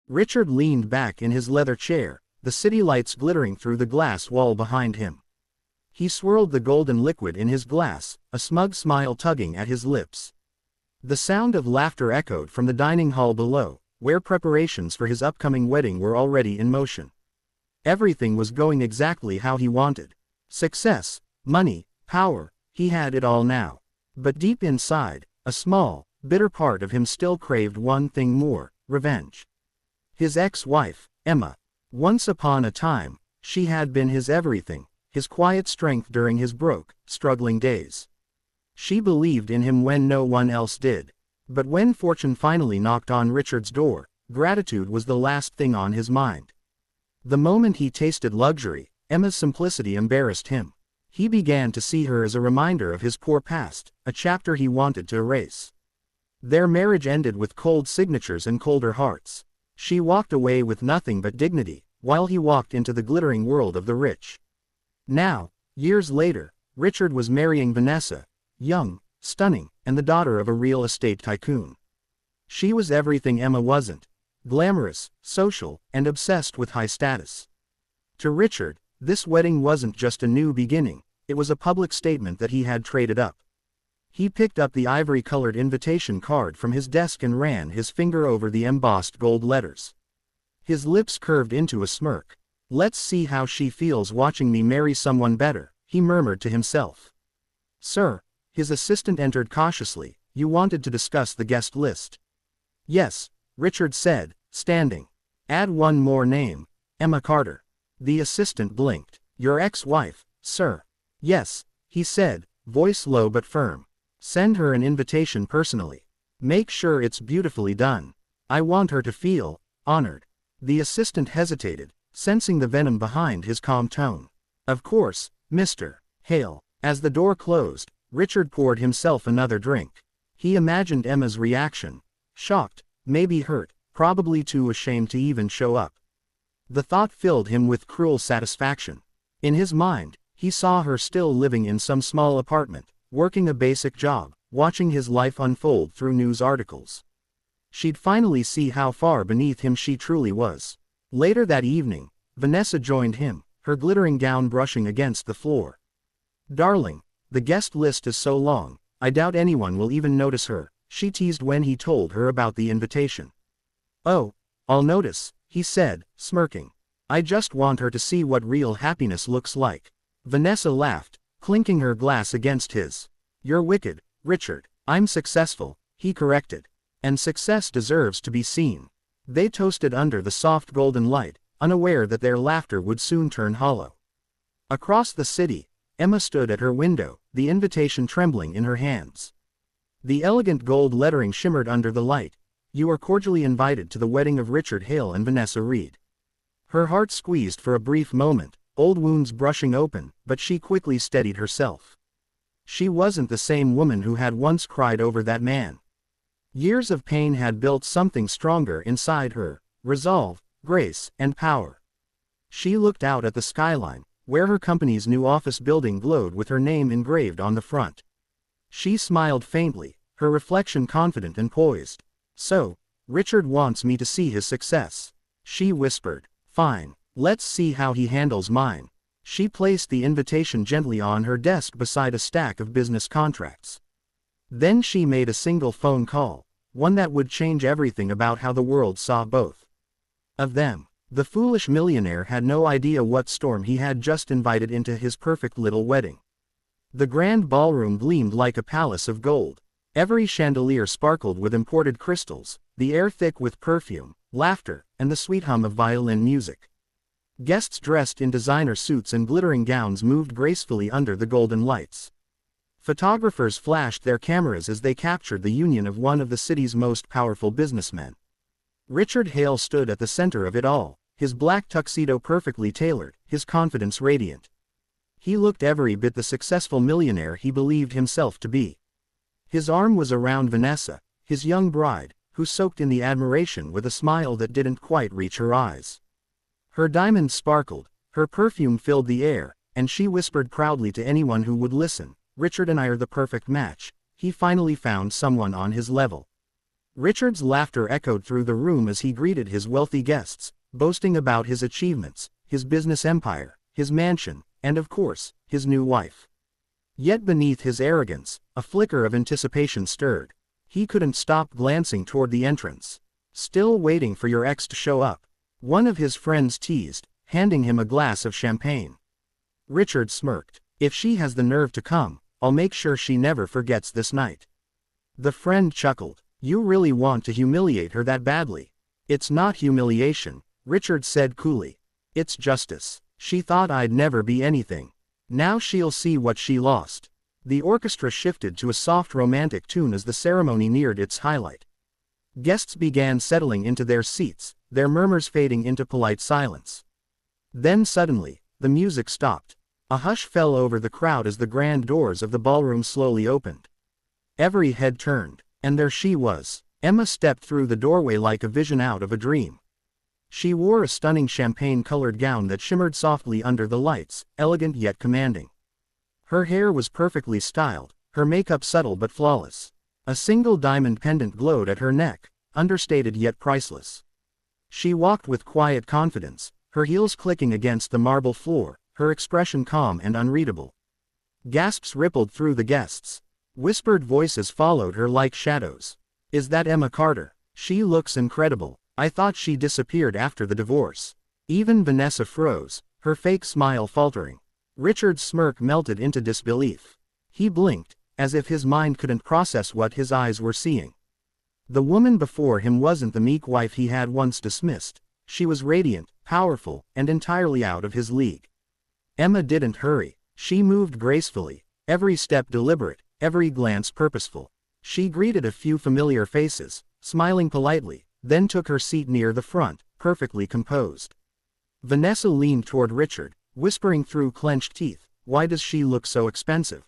Richard leaned back in his leather chair, the city lights glittering through the glass wall behind him. He swirled the golden liquid in his glass, a smug smile tugging at his lips. The sound of laughter echoed from the dining hall below, where preparations for his upcoming wedding were already in motion. Everything was going exactly how he wanted. Success, money, power, he had it all now. But deep inside, a small, bitter part of him still craved one thing more: revenge. His ex-wife, Emma. Once upon a time, she had been his everything, his quiet strength during his broke, struggling days. She believed in him when no one else did. But when fortune finally knocked on Richard's door, gratitude was the last thing on his mind. The moment he tasted luxury, Emma's simplicity embarrassed him. He began to see her as a reminder of his poor past, a chapter he wanted to erase. Their marriage ended with cold signatures and colder hearts. She walked away with nothing but dignity, while he walked into the glittering world of the rich. Now, years later, Richard was marrying Vanessa, young, stunning, and the daughter of a real estate tycoon. She was everything Emma wasn't: glamorous, social, and obsessed with high status. To Richard, this wedding wasn't just a new beginning, it was a public statement that he had traded up. He picked up the ivory-colored invitation card from his desk and ran his finger over the embossed gold letters. His lips curved into a smirk. "Let's see how she feels watching me marry someone better," he murmured to himself. "Sir." His assistant entered cautiously. "You wanted to discuss the guest list." "Yes," Richard said, standing. "Add one more name: Emma Carter." The assistant blinked. "Your ex-wife, sir." "Yes," he said, voice low but firm. "Send her an invitation personally. Make sure it's beautifully done. I want her to feel honored." The assistant hesitated, sensing the venom behind his calm tone. "Of course, Mr. Hale." As the door closed, Richard poured himself another drink. He imagined Emma's reaction. Shocked, maybe hurt, probably too ashamed to even show up. The thought filled him with cruel satisfaction. In his mind, he saw her still living in some small apartment, working a basic job, watching his life unfold through news articles. She'd finally see how far beneath him she truly was. Later that evening, Vanessa joined him, her glittering gown brushing against the floor. "Darling, the guest list is so long, I doubt anyone will even notice her," she teased when he told her about the invitation. "Oh, I'll notice," he said, smirking. "I just want her to see what real happiness looks like." Vanessa laughed, clinking her glass against his. "You're wicked, Richard." "I'm successful," he corrected. "And success deserves to be seen." They toasted under the soft golden light, unaware that their laughter would soon turn hollow. Across the city, Emma stood at her window, the invitation trembling in her hands. The elegant gold lettering shimmered under the light. "You are cordially invited to the wedding of Richard Hale and Vanessa Reed." Her heart squeezed for a brief moment, old wounds brushing open, but she quickly steadied herself. She wasn't the same woman who had once cried over that man. Years of pain had built something stronger inside her: resolve, grace, and power. She looked out at the skyline, where her company's new office building glowed with her name engraved on the front. She smiled faintly, her reflection confident and poised. "So, Richard wants me to see his success," she whispered. "Fine, let's see how he handles mine." She placed the invitation gently on her desk beside a stack of business contracts. Then she made a single phone call, one that would change everything about how the world saw both of them. The foolish millionaire had no idea what storm he had just invited into his perfect little wedding. The grand ballroom gleamed like a palace of gold. Every chandelier sparkled with imported crystals, the air thick with perfume, laughter, and the sweet hum of violin music. Guests dressed in designer suits and glittering gowns moved gracefully under the golden lights. Photographers flashed their cameras as they captured the union of one of the city's most powerful businessmen. Richard Hale stood at the center of it all, his black tuxedo perfectly tailored, his confidence radiant. He looked every bit the successful millionaire he believed himself to be. His arm was around Vanessa, his young bride, who soaked in the admiration with a smile that didn't quite reach her eyes. Her diamonds sparkled, her perfume filled the air, and she whispered proudly to anyone who would listen, "Richard and I are the perfect match. He finally found someone on his level." Richard's laughter echoed through the room as he greeted his wealthy guests, boasting about his achievements, his business empire, his mansion, and of course, his new wife. Yet beneath his arrogance, a flicker of anticipation stirred. He couldn't stop glancing toward the entrance. "Still waiting for your ex to show up," one of his friends teased, handing him a glass of champagne. Richard smirked. "If she has the nerve to come, I'll make sure she never forgets this night." The friend chuckled. "You really want to humiliate her that badly?" "It's not humiliation," Richard said coolly. "It's justice. She thought I'd never be anything. Now she'll see what she lost." The orchestra shifted to a soft romantic tune as the ceremony neared its highlight. Guests began settling into their seats, their murmurs fading into polite silence. Then suddenly, the music stopped. A hush fell over the crowd as the grand doors of the ballroom slowly opened. Every head turned, and there she was. Emma stepped through the doorway like a vision out of a dream. She wore a stunning champagne-colored gown that shimmered softly under the lights, elegant yet commanding. Her hair was perfectly styled, her makeup subtle but flawless. A single diamond pendant glowed at her neck, understated yet priceless. She walked with quiet confidence, her heels clicking against the marble floor, her expression calm and unreadable. Gasps rippled through the guests. Whispered voices followed her like shadows. "Is that Emma Carter? She looks incredible. I thought she disappeared after the divorce." Even Vanessa froze, her fake smile faltering. Richard's smirk melted into disbelief. He blinked, as if his mind couldn't process what his eyes were seeing. The woman before him wasn't the meek wife he had once dismissed. She was radiant, powerful, and entirely out of his league. Emma didn't hurry. She moved gracefully, every step deliberate, every glance purposeful. She greeted a few familiar faces, smiling politely, then took her seat near the front, perfectly composed. Vanessa leaned toward Richard, whispering through clenched teeth, "Why does she look so expensive?"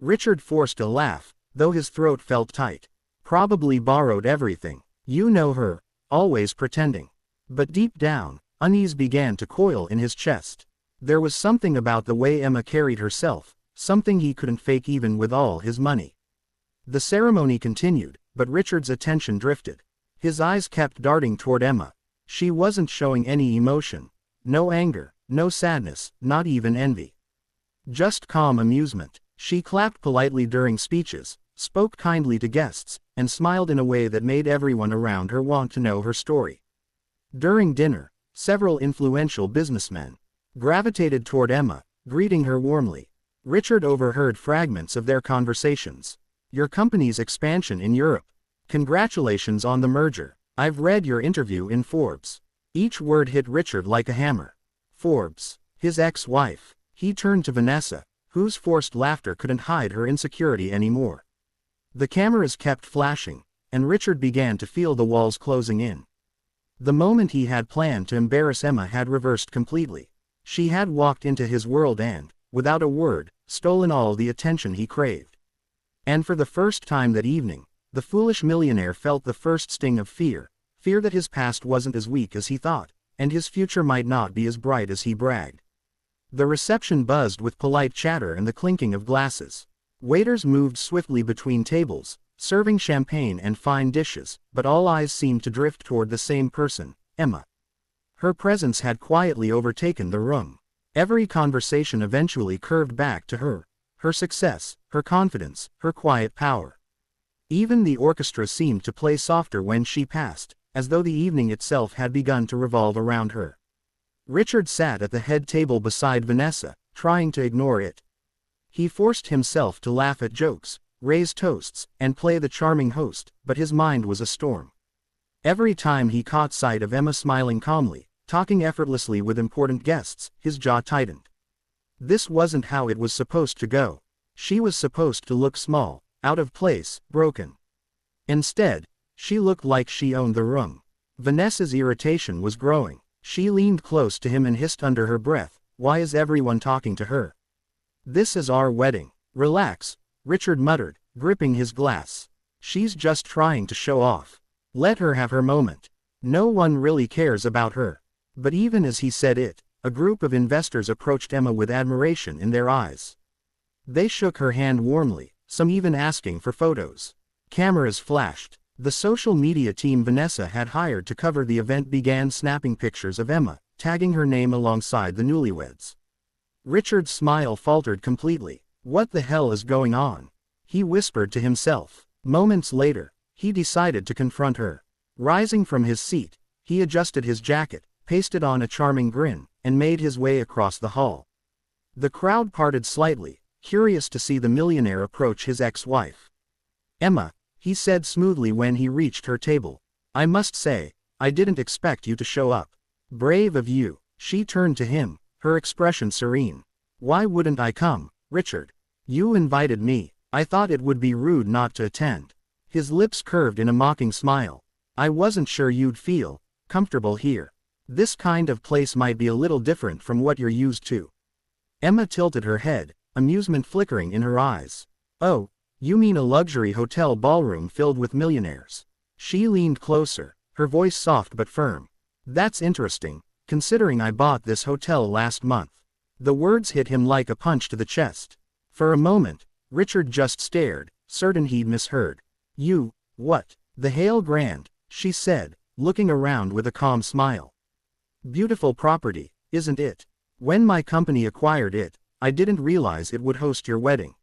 Richard forced a laugh, though his throat felt tight. "Probably borrowed everything. You know her, always pretending." But deep down, unease began to coil in his chest. There was something about the way Emma carried herself, something he couldn't fake even with all his money. The ceremony continued, but Richard's attention drifted. His eyes kept darting toward Emma. She wasn't showing any emotion. No anger, no sadness, not even envy. Just calm amusement. She clapped politely during speeches, spoke kindly to guests, and smiled in a way that made everyone around her want to know her story. During dinner, several influential businessmen gravitated toward Emma, greeting her warmly. Richard overheard fragments of their conversations. "Your company's expansion in Europe. Congratulations on the merger. I've read your interview in Forbes." Each word hit Richard like a hammer. Forbes. His ex-wife. He turned to Vanessa, whose forced laughter couldn't hide her insecurity anymore. The cameras kept flashing, and Richard began to feel the walls closing in. The moment he had planned to embarrass Emma had reversed completely. She had walked into his world and, without a word, stolen all the attention he craved. And for the first time that evening, the foolish millionaire felt the first sting of fear that his past wasn't as weak as he thought, and his future might not be as bright as he bragged. The reception buzzed with polite chatter and the clinking of glasses. Waiters moved swiftly between tables, serving champagne and fine dishes, but all eyes seemed to drift toward the same person, Emma. Her presence had quietly overtaken the room. Every conversation eventually curved back to her success, her confidence, her quiet power. Even the orchestra seemed to play softer when she passed, as though the evening itself had begun to revolve around her. Richard sat at the head table beside Vanessa, trying to ignore it. He forced himself to laugh at jokes, raise toasts, and play the charming host, but his mind was a storm. Every time he caught sight of Emma smiling calmly, talking effortlessly with important guests, his jaw tightened. This wasn't how it was supposed to go. She was supposed to look small, out of place, broken. Instead, she looked like she owned the room. Vanessa's irritation was growing. She leaned close to him and hissed under her breath, "Why is everyone talking to her? This is our wedding." "Relax," Richard muttered, gripping his glass. "She's just trying to show off. Let her have her moment. No one really cares about her." But even as he said it, a group of investors approached Emma with admiration in their eyes. They shook her hand warmly, some even asking for photos. Cameras flashed. The social media team Vanessa had hired to cover the event began snapping pictures of Emma, tagging her name alongside the newlyweds. Richard's smile faltered completely. What the hell is going on? He whispered to himself. Moments later, he decided to confront her. Rising from his seat, he adjusted his jacket, pasted on a charming grin, and made his way across the hall. The crowd parted slightly, curious to see the millionaire approach his ex-wife. Emma, he said smoothly when he reached her table. I must say, I didn't expect you to show up. Brave of you. She turned to him, her expression serene. Why wouldn't I come, Richard? You invited me. I thought it would be rude not to attend. His lips curved in a mocking smile. I wasn't sure you'd feel comfortable here. This kind of place might be a little different from what you're used to. Emma tilted her head, amusement flickering in her eyes. Oh, you mean a luxury hotel ballroom filled with millionaires? She leaned closer, her voice soft but firm. That's interesting, considering I bought this hotel last month. The words hit him like a punch to the chest. For a moment, Richard just stared, certain he'd misheard. You, what? The Hale Grand, she said, looking around with a calm smile. Beautiful property, isn't it? When my company acquired it, I didn't realize it would host your wedding.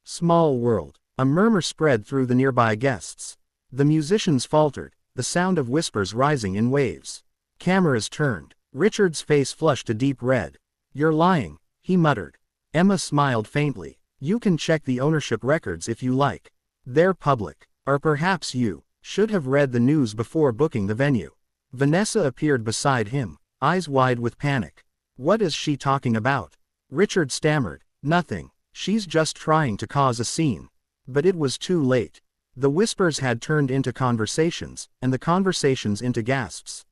Small world. A murmur spread through the nearby guests. The musicians faltered, the sound of whispers rising in waves. Cameras turned. Richard's face flushed a deep red. You're lying, he muttered. Emma smiled faintly. You can check the ownership records if you like. They're public. Or perhaps you should have read the news before booking the venue. Vanessa appeared beside him, eyes wide with panic. What is she talking about? Richard stammered. Nothing. She's just trying to cause a scene. But it was too late. The whispers had turned into conversations, and the conversations into gasps.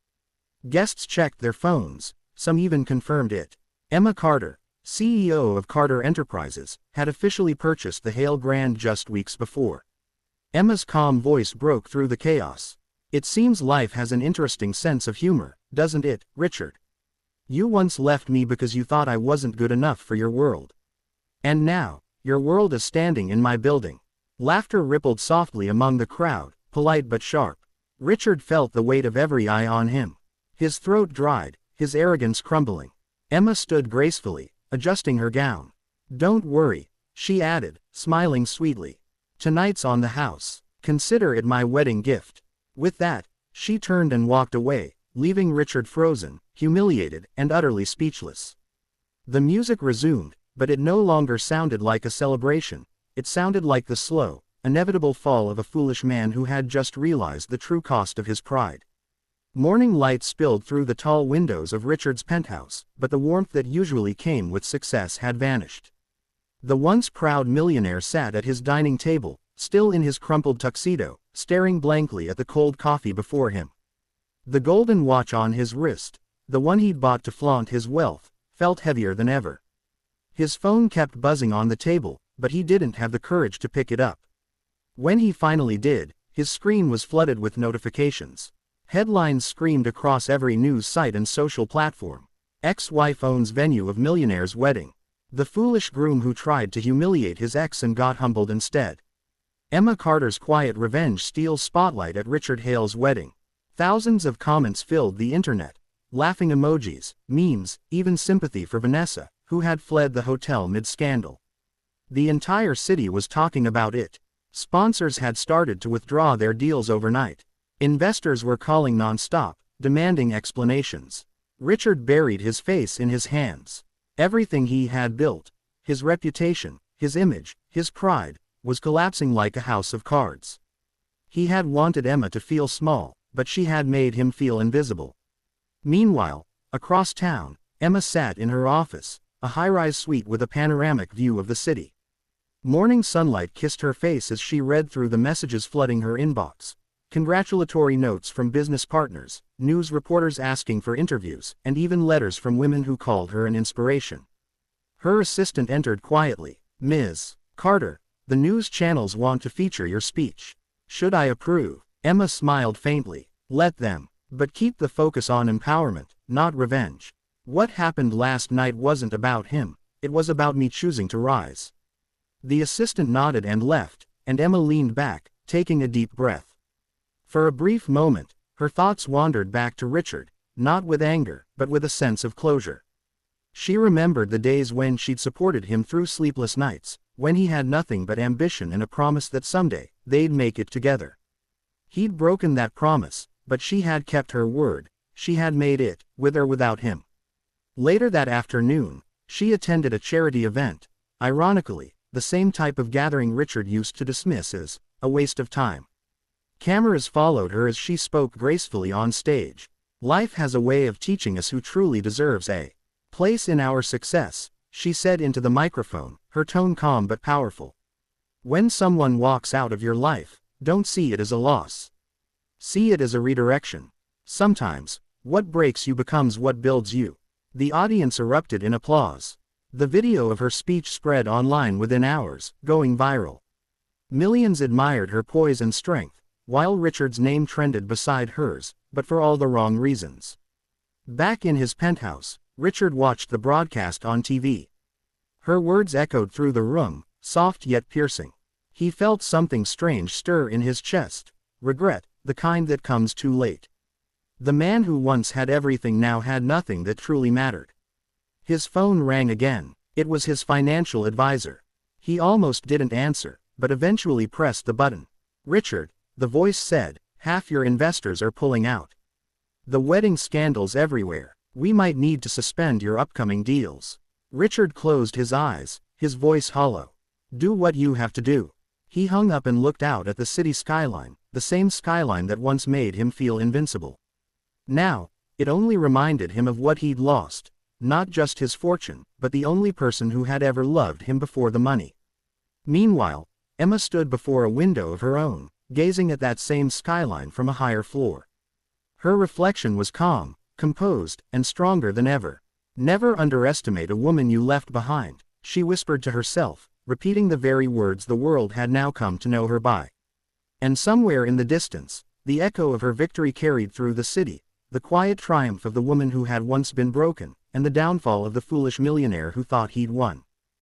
Guests checked their phones, some even confirmed it. Emma Carter, CEO of Carter Enterprises, had officially purchased the Hale Grand just weeks before. Emma's calm voice broke through the chaos. It seems life has an interesting sense of humor, doesn't it, Richard? You once left me because you thought I wasn't good enough for your world. And now, your world is standing in my building. Laughter rippled softly among the crowd, polite but sharp. Richard felt the weight of every eye on him. His throat dried, his arrogance crumbling. Emma stood gracefully, adjusting her gown. Don't worry, she added, smiling sweetly. Tonight's on the house. Consider it my wedding gift. With that, she turned and walked away, leaving Richard frozen, humiliated, and utterly speechless. The music resumed, but it no longer sounded like a celebration. It sounded like the slow, inevitable fall of a foolish man who had just realized the true cost of his pride. Morning light spilled through the tall windows of Richard's penthouse, but the warmth that usually came with success had vanished. The once proud millionaire sat at his dining table, still in his crumpled tuxedo, staring blankly at the cold coffee before him. The golden watch on his wrist, the one he'd bought to flaunt his wealth, felt heavier than ever. His phone kept buzzing on the table, but he didn't have the courage to pick it up. When he finally did, his screen was flooded with notifications. Headlines screamed across every news site and social platform. Ex-wife owns venue of millionaire's wedding. The foolish groom who tried to humiliate his ex and got humbled instead. Emma Carter's quiet revenge steals spotlight at Richard Hale's wedding. Thousands of comments filled the internet. Laughing emojis, memes, even sympathy for Vanessa, who had fled the hotel mid-scandal. The entire city was talking about it. Sponsors had started to withdraw their deals overnight. Investors were calling non-stop, demanding explanations. Richard buried his face in his hands. Everything he had built, his reputation, his image, his pride, was collapsing like a house of cards. He had wanted Emma to feel small, but she had made him feel invisible. Meanwhile, across town, Emma sat in her office, a high-rise suite with a panoramic view of the city. Morning sunlight kissed her face as she read through the messages flooding her inbox. Congratulatory notes from business partners, news reporters asking for interviews, and even letters from women who called her an inspiration. Her assistant entered quietly. Ms. Carter, the news channels want to feature your speech. Should I approve? Emma smiled faintly. Let them. But keep the focus on empowerment, not revenge. What happened last night wasn't about him, it was about me choosing to rise. The assistant nodded and left, and Emma leaned back, taking a deep breath. For a brief moment, her thoughts wandered back to Richard, not with anger, but with a sense of closure. She remembered the days when she'd supported him through sleepless nights, when he had nothing but ambition and a promise that someday, they'd make it together. He'd broken that promise, but she had kept her word. She had made it, with or without him. Later that afternoon, she attended a charity event. Ironically, the same type of gathering Richard used to dismiss as a waste of time. Cameras followed her as she spoke gracefully on stage. Life has a way of teaching us who truly deserves a place in our success, she said into the microphone, her tone calm but powerful. When someone walks out of your life, don't see it as a loss. See it as a redirection. Sometimes, what breaks you becomes what builds you. The audience erupted in applause. The video of her speech spread online within hours, going viral. Millions admired her poise and strength, while Richard's name trended beside hers, but for all the wrong reasons. Back in his penthouse, Richard watched the broadcast on TV. Her words echoed through the room, soft yet piercing. He felt something strange stir in his chest. Regret, the kind that comes too late. The man who once had everything now had nothing that truly mattered. His phone rang again. It was his financial advisor. He almost didn't answer, but eventually pressed the button. Richard, the voice said, half your investors are pulling out. The wedding scandals everywhere. We might need to suspend your upcoming deals. Richard closed his eyes, his voice hollow. Do what you have to do. He hung up and looked out at the city skyline, the same skyline that once made him feel invincible. Now, it only reminded him of what he'd lost, not just his fortune, but the only person who had ever loved him before the money. Meanwhile, Emma stood before a window of her own, gazing at that same skyline from a higher floor. Her reflection was calm, composed, and stronger than ever. Never underestimate a woman you left behind, she whispered to herself, repeating the very words the world had now come to know her by. And somewhere in the distance, the echo of her victory carried through the city, the quiet triumph of the woman who had once been broken, and the downfall of the foolish millionaire who thought he'd won.